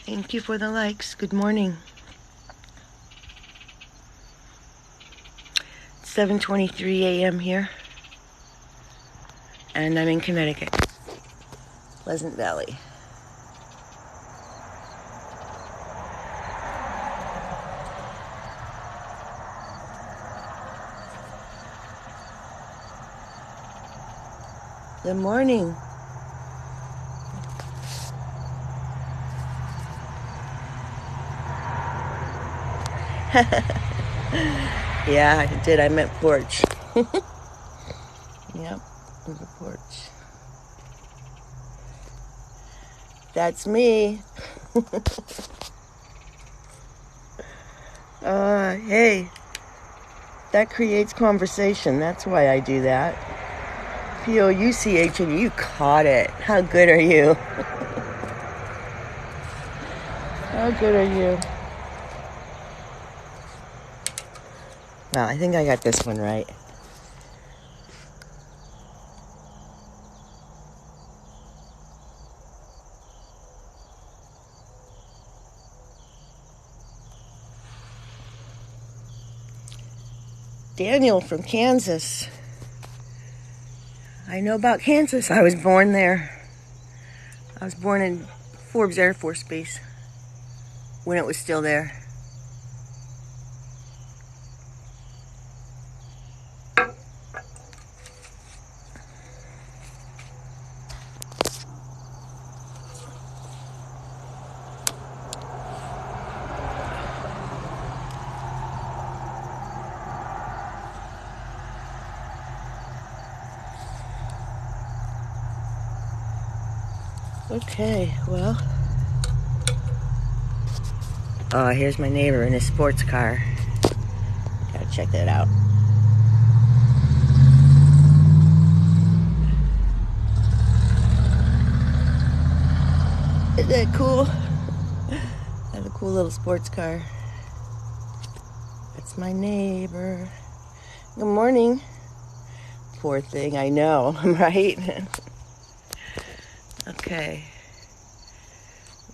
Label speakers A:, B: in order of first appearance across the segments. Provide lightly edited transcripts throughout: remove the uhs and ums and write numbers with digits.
A: Thank you for the likes. Good morning. 7:23 a.m. here, and I'm in Connecticut, Pleasant Valley. Good morning. Yeah, I did. I meant porch. Yep, the porch. That's me. Hey, that creates conversation. That's why I do that. Pouch, and you caught it. How good are you? How good are you? Well, I think I got this one right. Daniel from Kansas. I know about Kansas. I was born there. I was born in Forbes Air Force Base when it was still there. Okay, well. Oh, here's my neighbor in his sports car. Gotta check that out. Isn't that cool? That's a cool little sports car. That's my neighbor. Good morning. Poor thing, I know, right? Okay.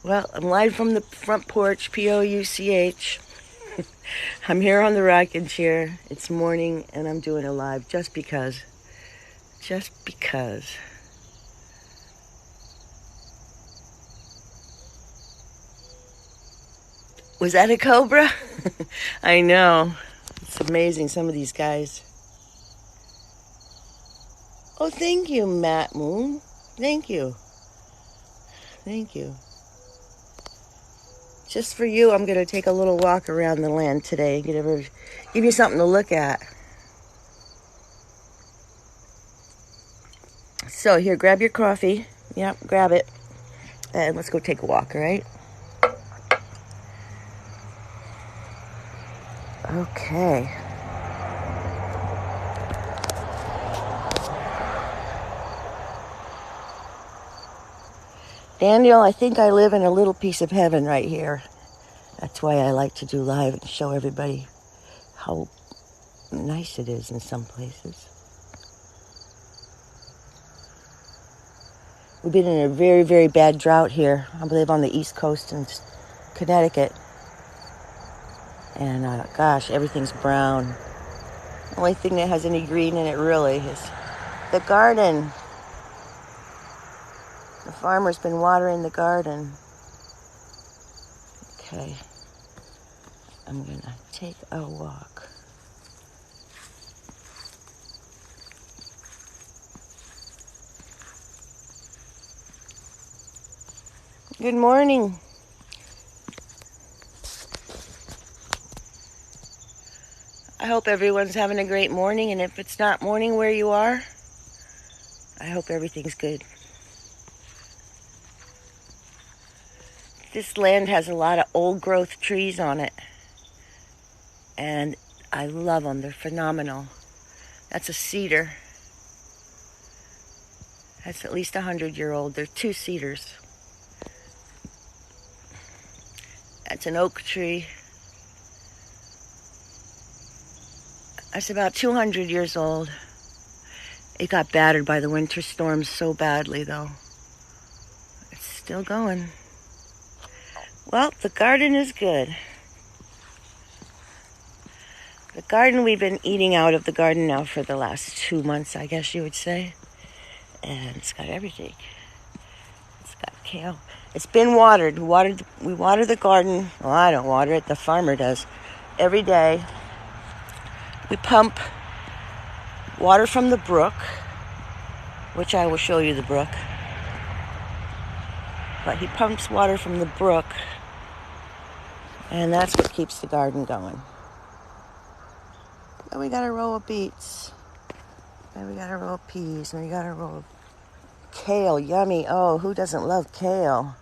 A: Well, I'm live from the front porch, Pouch. I'm here on the rocking chair. It's morning, and I'm doing a live just because. Just because. Was that a cobra? I know. It's amazing, some of these guys. Oh, thank you, Matt Moon. Thank you. Thank you. Just for you, I'm going to take a little walk around the land today. Give you something to look at. So here, grab your coffee. Yep, grab it. And let's go take a walk, all right? Okay. Daniel, I think I live in a little piece of heaven right here. That's why I like to do live and show everybody how nice it is in some places. We've been in a very, very bad drought here. I believe on the East Coast in Connecticut. And gosh, everything's brown. The only thing that has any green in it really is the garden. The farmer's been watering the garden. Okay. I'm gonna take a walk. Good morning. I hope everyone's having a great morning, and if it's not morning where you are, I hope everything's good. This land has a lot of old growth trees on it, and I love them. They're phenomenal. That's a cedar. That's at least 100-year-old. They're two cedars. That's an oak tree. That's about 200 years old. It got battered by the winter storms so badly, though. It's still going. Well, the garden is good. The garden, we've been eating out of the garden now for the last 2 months, I guess you would say. And it's got everything. It's got kale. It's been watered. We water the garden. Well, I don't water it. The farmer does. Every day. We pump water from the brook, which I will show you the brook. But he pumps water from the brook, and that's what keeps the garden going. Then we got a row of beets. Then we got a row of peas. And we got a row of kale. Yummy. Oh, who doesn't love kale?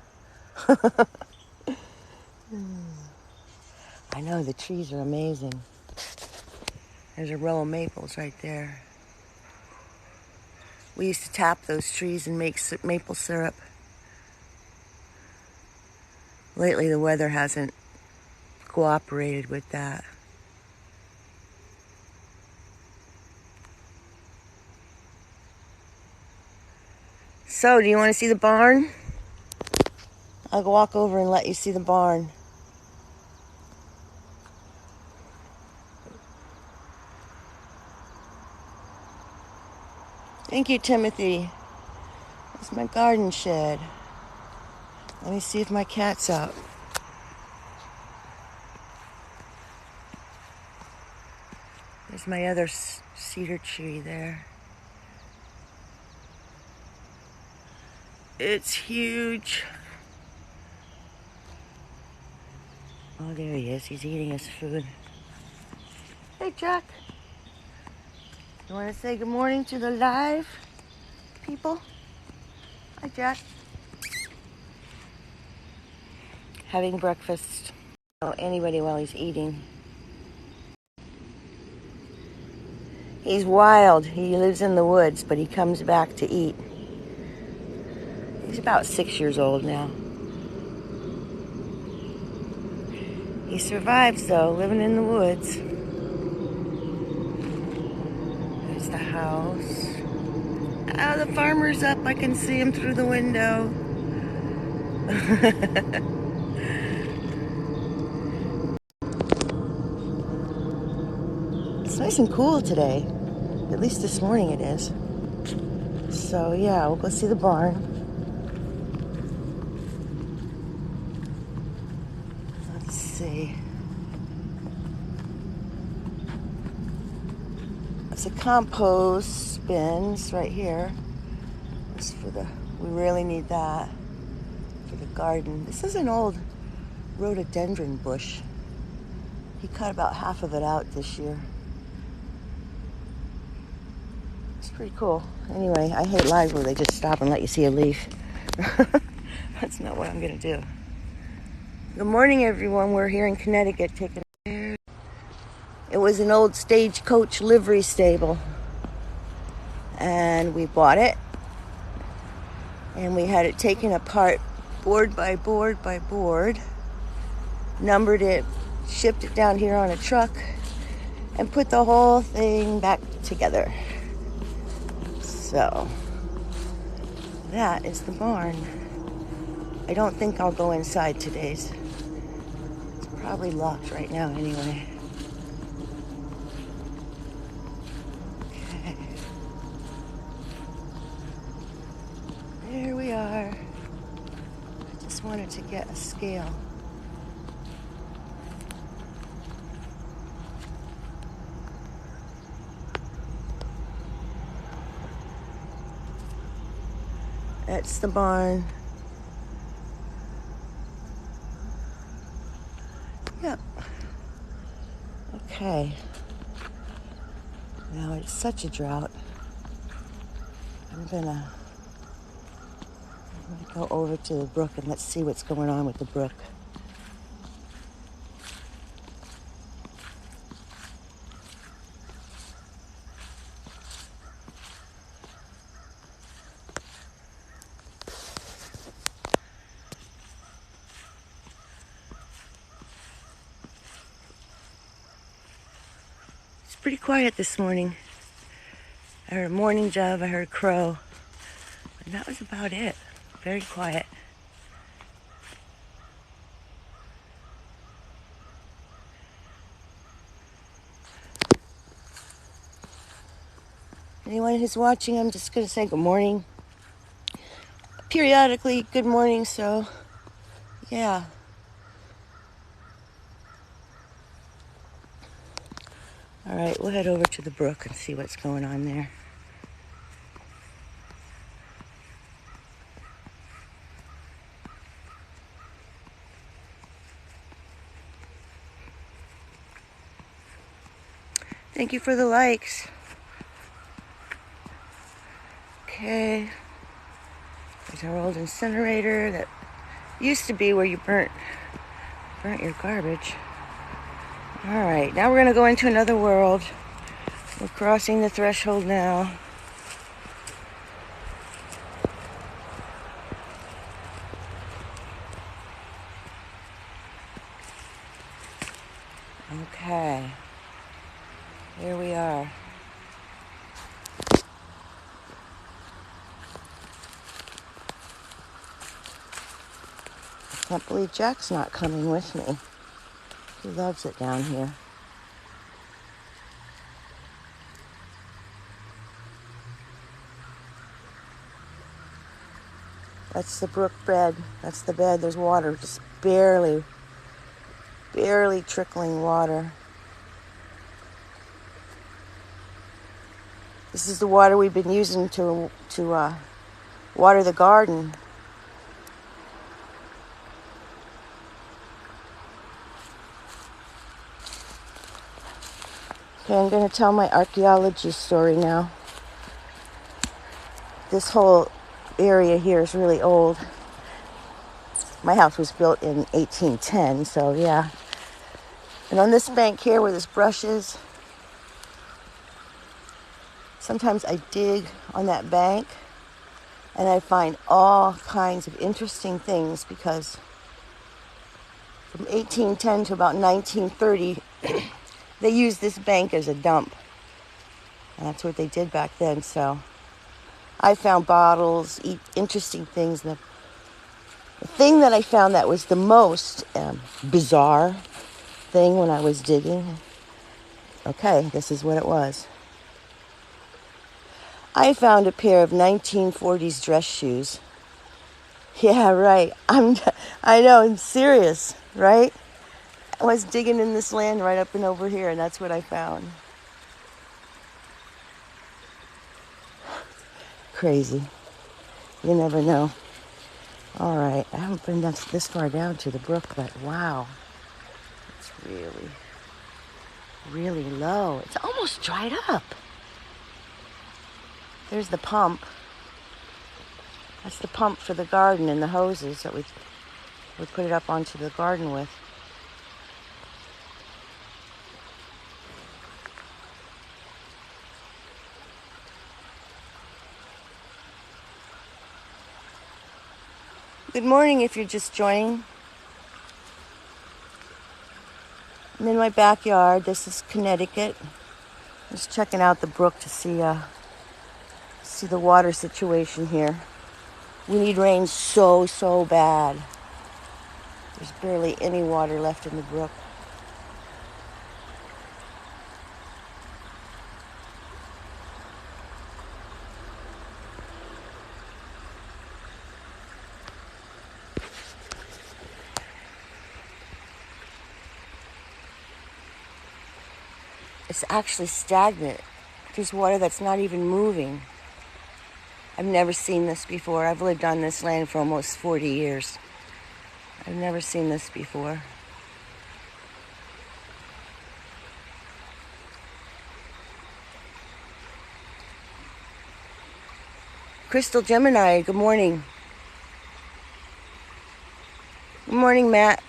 A: I know, the trees are amazing. There's a row of maples right there. We used to tap those trees and make maple syrup. Lately, the weather hasn't cooperated with that. So, do you want to see the barn? I'll walk over and let you see the barn. Thank you, Timothy. It's my garden shed. Let me see if my cat's out. There's my other cedar tree there. It's huge. Oh, there he is. He's eating his food. Hey, Jack. You want to say good morning to the live people? Hi, Jack. Having breakfast. Oh, anybody while he's eating. He's wild. He lives in the woods, but he comes back to eat. He's about 6 years old now. He survives, though, living in the woods. There's the house. Oh, the farmer's up. I can see him through the window. It's nice and cool today. At least this morning it is. So, yeah, we'll go see the barn. Let's see. It's a compost bins right here. It's for we really need that for the garden. This is an old rhododendron bush. He cut about half of it out this year. It's pretty cool. Anyway, I hate lives where they just stop and let you see a leaf. That's not what I'm gonna do. Good morning, everyone. We're here in Connecticut taking a tour. It was an old stagecoach livery stable, and we bought it, and we had it taken apart board by board by board, numbered it, shipped it down here on a truck, and put the whole thing back together. So that is the barn. I don't think I'll go inside today's. It's probably locked right now anyway. Okay. There we are. I just wanted to get a scale. That's the barn. Yep. Okay. Now it's such a drought. I'm gonna go over to the brook and let's see what's going on with the brook. It's pretty quiet this morning. I heard a morning dove, I heard a crow, and that was about it. Very quiet. Anyone who's watching, I'm just going to say good morning. Periodically, good morning, so yeah. All right, we'll head over to the brook and see what's going on there. Thank you for the likes. Okay. There's our old incinerator that used to be where you burnt your garbage. All right, now we're going to go into another world. We're crossing the threshold now. Okay. Here we are. I can't believe Jack's not coming with me. He loves it down here. That's the brook bed. That's the bed. There's water, just barely trickling water. This is the water we've been using to water the garden. Okay, I'm going to tell my archaeology story now. This whole area here is really old. My house was built in 1810, so yeah. And on this bank here where this brush is, sometimes I dig on that bank and I find all kinds of interesting things because from 1810 to about 1930, they used this bank as a dump. And that's what they did back then, so I found bottles, interesting things. The thing that I found that was the most bizarre thing when I was digging, okay, this is what it was. I found a pair of 1940s dress shoes. Yeah, right. I know, I'm serious, right? I was digging in this land right up and over here, and that's what I found. Crazy. You never know. All right, I haven't been this far down to the brook, but wow. It's really low. It's almost dried up. There's the pump. That's the pump for the garden and the hoses that we put it up onto the garden with. Good morning if you're just joining. I'm in my backyard. This is Connecticut. Just checking out the brook to see the water situation here. We need rain so bad. There's barely any water left in the brook. It's actually stagnant. There's water that's not even moving. I've never seen this before. I've lived on this land for almost 40 years. I've never seen this before. Crystal Gemini, good morning. Good morning, Matt.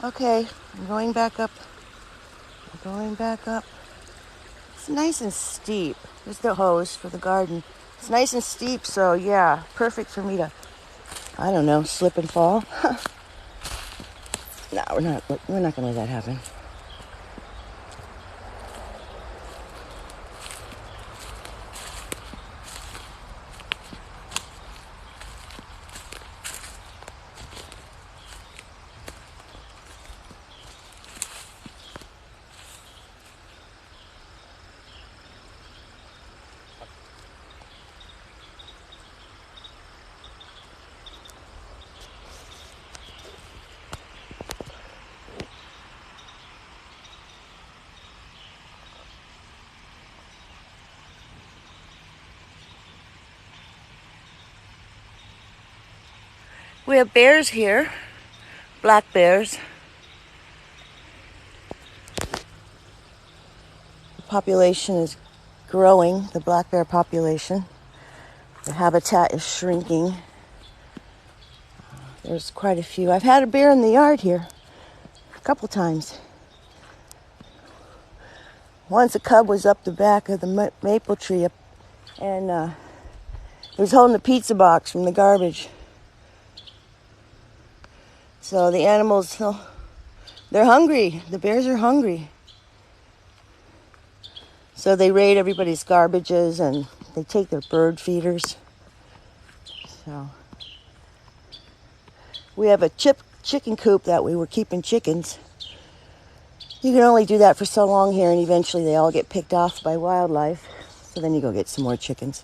A: Okay, I'm going back up. It's nice and steep. There's the hose for the garden. It's nice and steep, so yeah, perfect for me to, I don't know, slip and fall. No, we're not going to let that happen. We have bears here, black bears. The population is growing, the black bear population. The habitat is shrinking. There's quite a few. I've had a bear in the yard here a couple times. Once a cub was up the back of the maple tree and he was holding a pizza box from the garbage. So the animals, they're hungry. The bears are hungry. So they raid everybody's garbages and they take their bird feeders. So we have a chicken coop that we were keeping chickens. You can only do that for so long here, and eventually they all get picked off by wildlife. So then you go get some more chickens.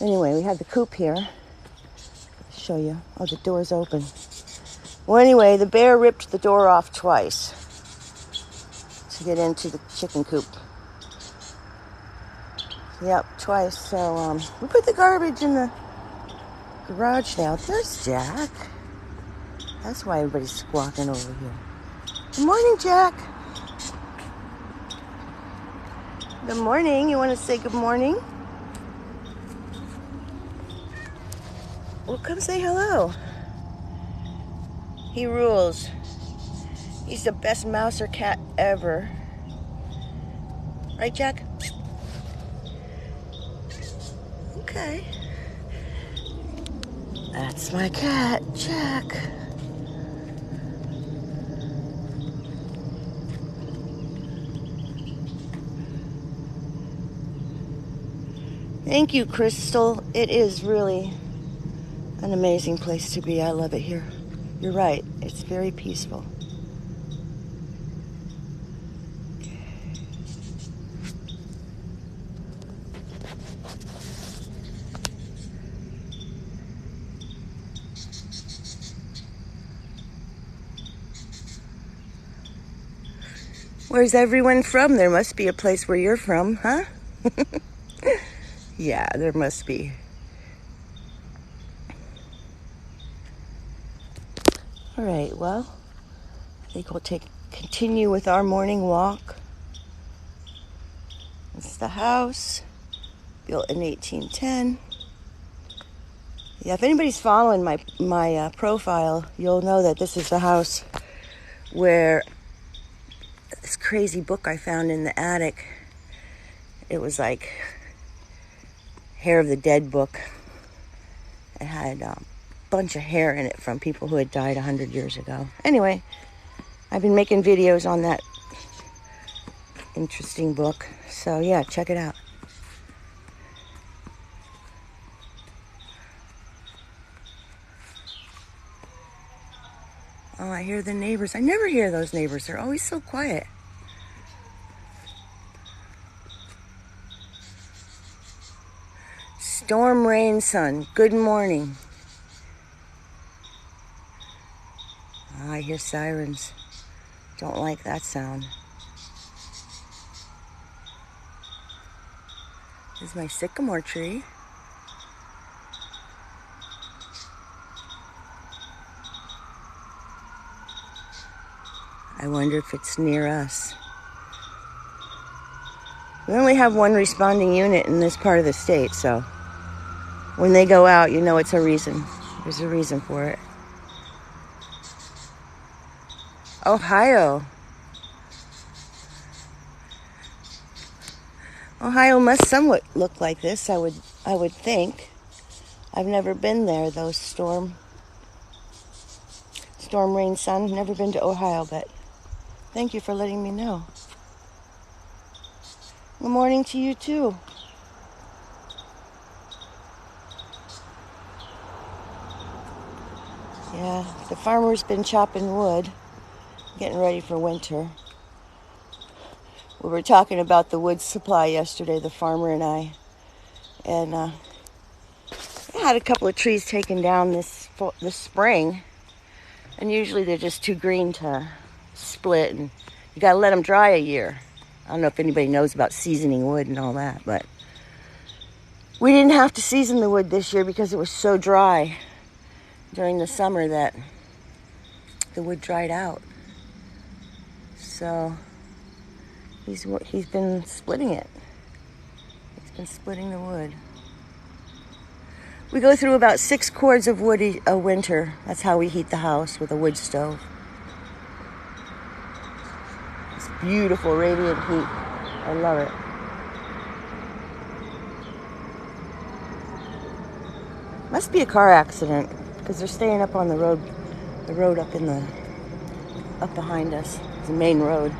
A: Anyway, we have the coop here. I'll show you. Oh, the door's open. Well, anyway, the bear ripped the door off twice to get into the chicken coop. Yep, twice. So we put the garbage in the garage now. There's Jack. That's why everybody's squawking over here. Good morning, Jack. Good morning. You want to say good morning? Well, come say hello. He rules. He's the best mouse or cat ever. Right, Jack? Okay. That's my cat, Jack. Thank you, Crystal. It is really an amazing place to be. I love it here. You're right. It's very peaceful. Where's everyone from? There must be a place where you're from, huh? Yeah, there must be. All right, well, I think we'll continue with our morning walk. It's the house, built in 1810. Yeah, if anybody's following my profile, you'll know that this is the house where this crazy book I found in the attic. It was like Hair of the Dead book. It had a bunch of hair in it from people who had died 100 years ago. Anyway, I've been making videos on that interesting book. So yeah, check it out. Oh, I hear the neighbors. I never hear those neighbors. They're always so quiet. Storm, rain, sun. Good morning. Oh, I hear sirens. Don't like that sound. This is my sycamore tree. I wonder if it's near us. We only have one responding unit in this part of the state, so when they go out, you know it's a reason. There's a reason for it. Ohio. Ohio must somewhat look like this, I would think. I've never been there, though. Storm, rain, sun. Never been to Ohio, but thank you for letting me know. Good morning to you, too. Yeah, the farmer's been chopping wood, getting ready for winter. We were talking about the wood supply yesterday, the farmer and I. And I had a couple of trees taken down this spring. And usually they're just too green to split. And you got to let them dry a year. I don't know if anybody knows about seasoning wood and all that. But we didn't have to season the wood this year because it was so dry. during the summer that the wood dried out. So he's been splitting it. He's been splitting the wood. We go through about 6 cords of wood a winter. That's how we heat the house, with a wood stove. It's beautiful, radiant heat. I love it. Must be a car accident, because they're staying up on the road up behind us. It's the main road.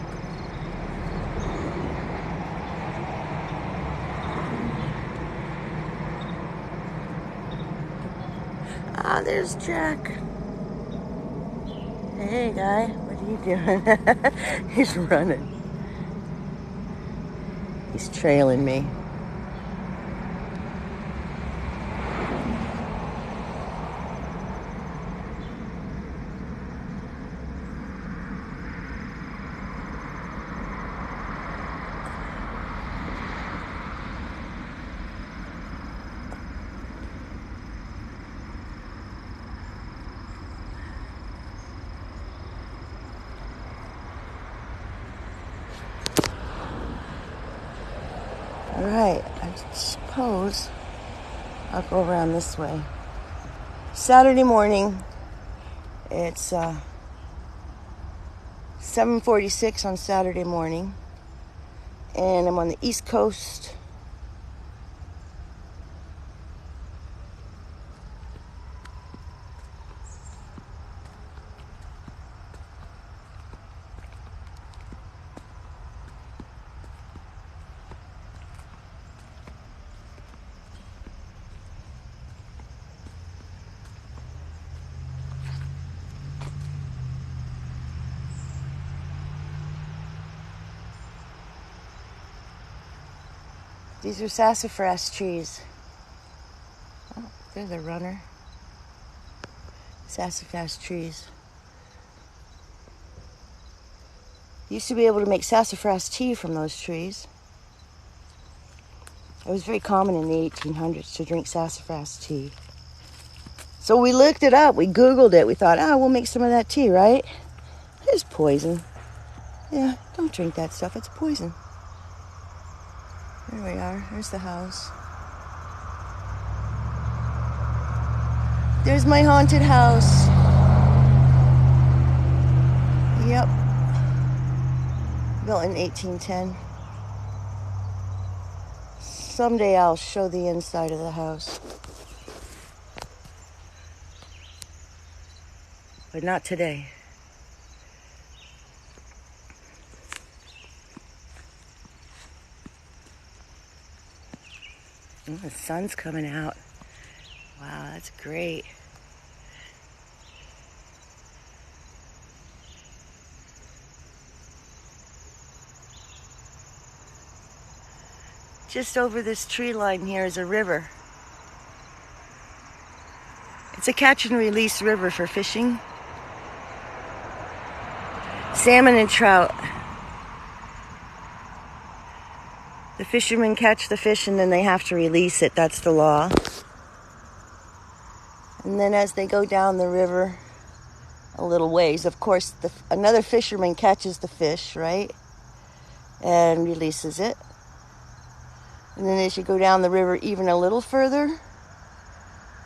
A: Ah, there's Jack. Hey, guy, what are you doing? He's running. He's trailing me. All right, I suppose I'll go around this way. Saturday morning, it's 7:46 on Saturday morning, and I'm on the East Coast. These are sassafras trees. Oh, there's a runner. Sassafras trees. Used to be able to make sassafras tea from those trees. It was very common in the 1800s to drink sassafras tea. So we looked it up. We Googled it. We thought, we'll make some of that tea, right? It's poison. Yeah, don't drink that stuff. It's poison. There we are. There's the house. There's my haunted house. Yep. Built in 1810. Someday I'll show the inside of the house. But not today. Oh, the sun's coming out. Wow, that's great. Just over this tree line here is a river. It's a catch and release river for fishing. Salmon and trout. The fishermen catch the fish and then they have to release it. That's the law. And then as they go down the river a little ways, of course, another fisherman catches the fish, right? And releases it. And then as you go down the river even a little further,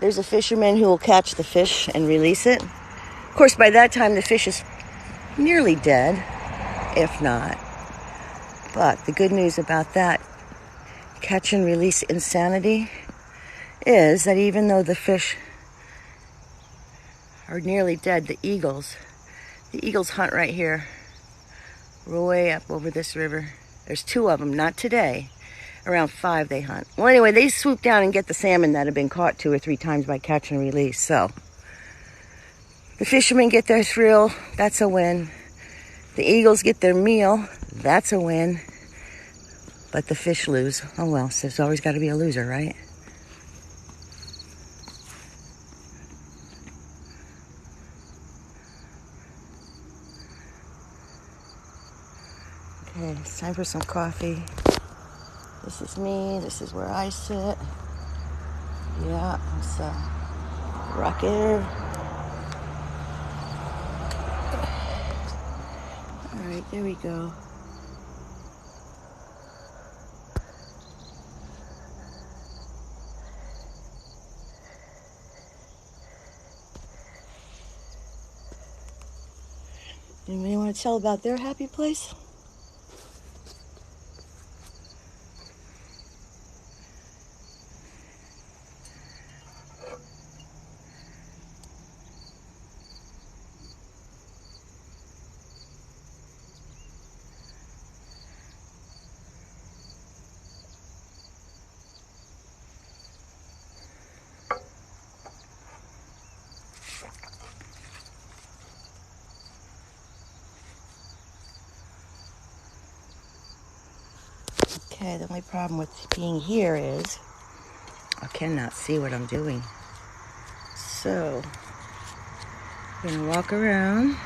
A: there's a fisherman who will catch the fish and release it. Of course, by that time, the fish is nearly dead, if not. But the good news about that catch and release insanity is that even though the fish are nearly dead, the eagles hunt right here, way up over this river. There's 2 of them, not today. Around 5 they hunt. Well, anyway, they swoop down and get the salmon that have been caught 2 or 3 times by catch and release. So the fishermen get their thrill. That's a win. The eagles get their meal. That's a win. But the fish lose. Oh well, so there's always got to be a loser, right? Okay, it's time for some coffee. This is me. This is where I sit. Yeah, it's a rocket. Alright, there we go. Anybody want to tell about their happy place? Okay, the only problem with being here is I cannot see what I'm doing. So, I'm gonna walk around.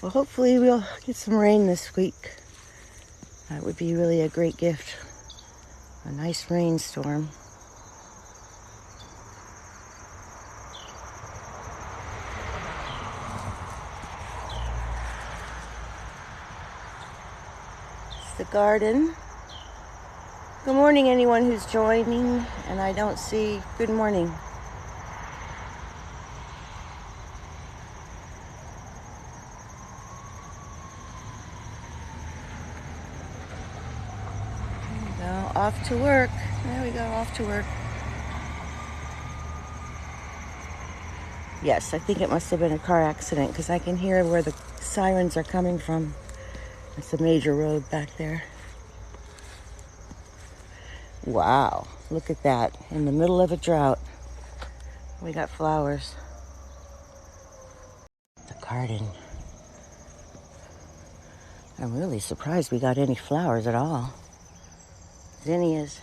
A: Well, hopefully we'll get some rain this week. That would be really a great gift. A nice rainstorm. It's the garden. Good morning, anyone who's joining, and I don't see. Good morning. There we go, off to work. There we go, off to work. Yes, I think it must have been a car accident because I can hear where the sirens are coming from. It's a major road back there. Wow, look at that. In the middle of a drought, we got flowers. The garden. I'm really surprised we got any flowers at all. Zinnias.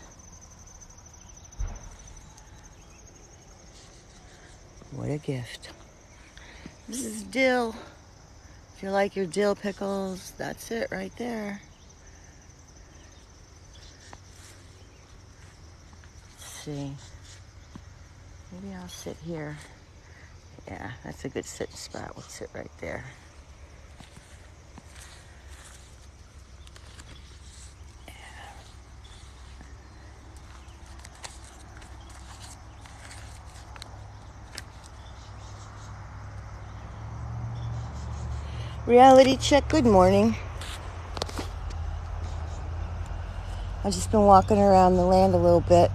A: What a gift. This is dill. If you like your dill pickles, that's it right there. Let's see. Maybe I'll sit here. Yeah, that's a good sitting spot. We'll sit right there. Reality check, good morning. I've just been walking around the land a little bit.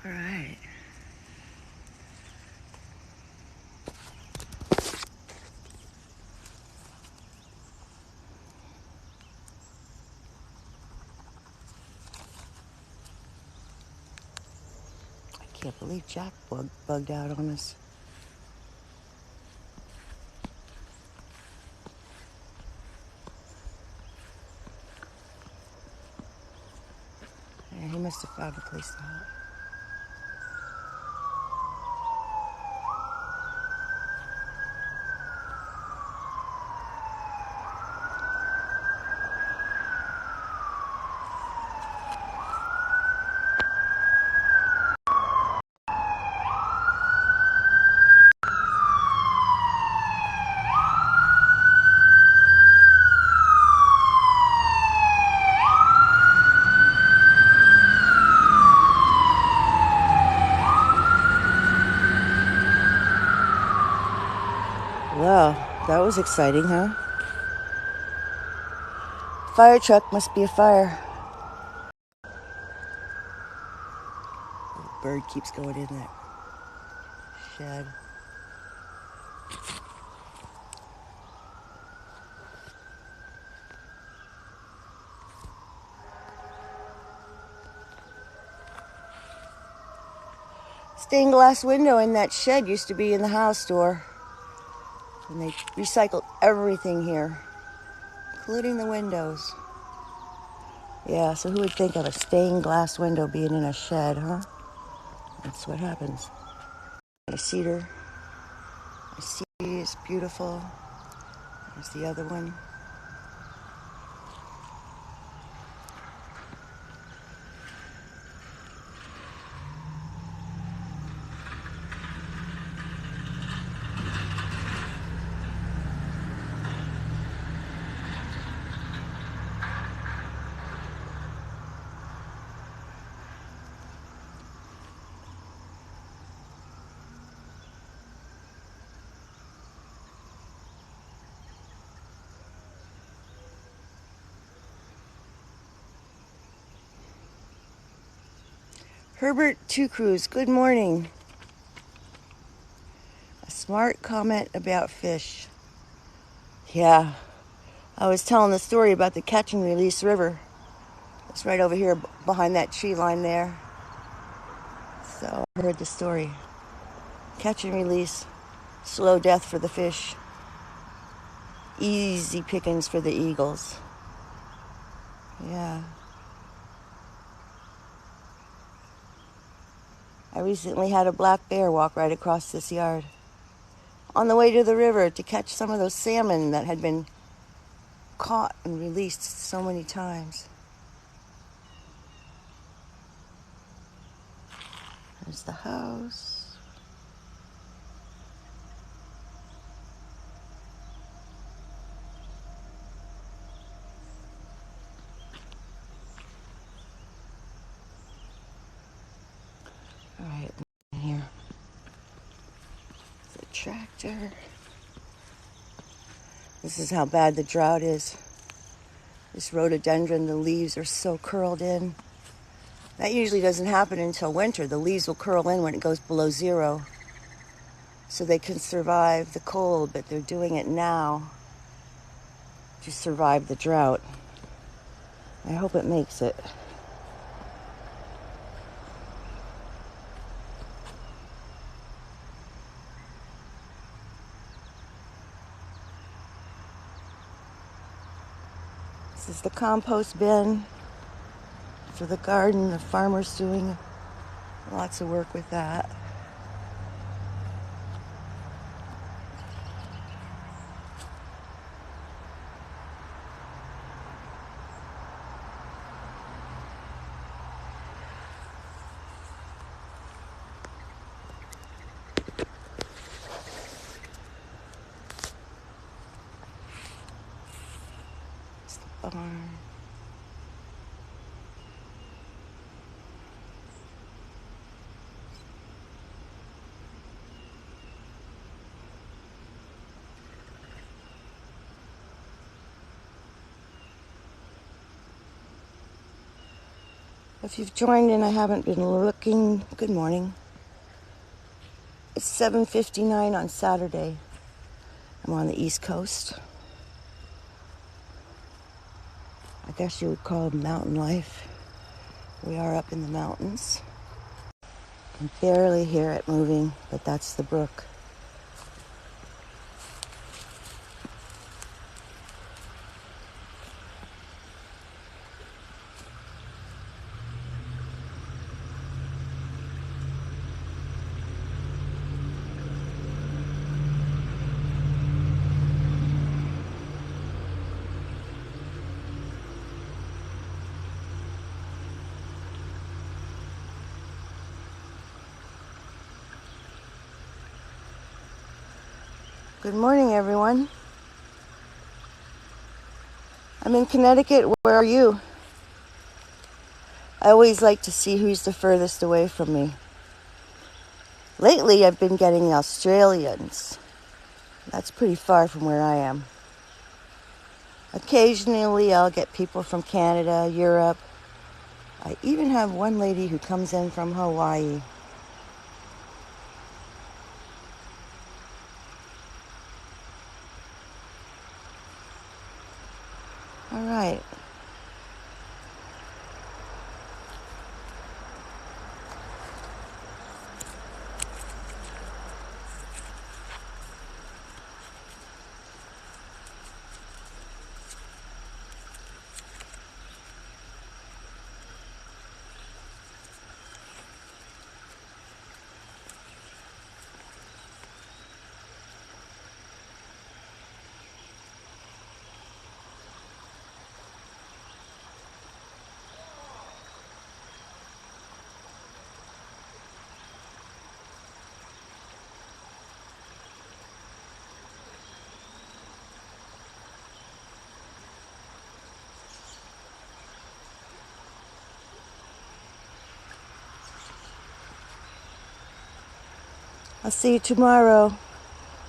A: All right. I can't believe Jack bugged out on us. Yeah, he must have found a place to hide. That was exciting, huh? Fire truck must be a fire. The bird keeps going in that shed. Stained glass window in that shed used to be in the house store. And they recycled everything here, including the windows. Yeah, so who would think of a stained glass window being in a shed, huh? That's what happens. A cedar. A sea is beautiful. There's the other one. Herbert Two Crews, good morning. A smart comment about fish. Yeah, I was telling the story about the catch and release river. It's right over here behind that tree line there. So I heard the story. Catch and release, slow death for the fish, easy pickings for the eagles. Yeah. I recently had a black bear walk right across this yard on the way to the river to catch some of those salmon that had been caught and released so many times. There's the house. All right, here. It's a tractor. This is how bad the drought is. This rhododendron, the leaves are so curled in. That usually doesn't happen until winter. The leaves will curl in when it goes below zero, so they can survive the cold, but they're doing it now to survive the drought. I hope it makes it. This is the compost bin for the garden. The farmer's doing lots of work with that. It's the barn. If you've joined and I haven't been looking, good morning. It's 7:59 on Saturday. I'm on the East Coast. I guess you would call it mountain life. We are up in the mountains. I can barely hear it moving, but that's the brook. Good morning, everyone. I'm in Connecticut. Where are you? I always like to see who's the furthest away from me. Lately, I've been getting Australians. That's pretty far from where I am. Occasionally I'll get people from Canada, Europe. I even have one lady who comes in from Hawaii. All right. I'll see you tomorrow.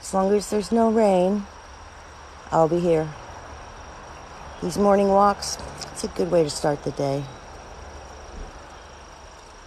A: As long as there's no rain, I'll be here. These morning walks, it's a good way to start the day.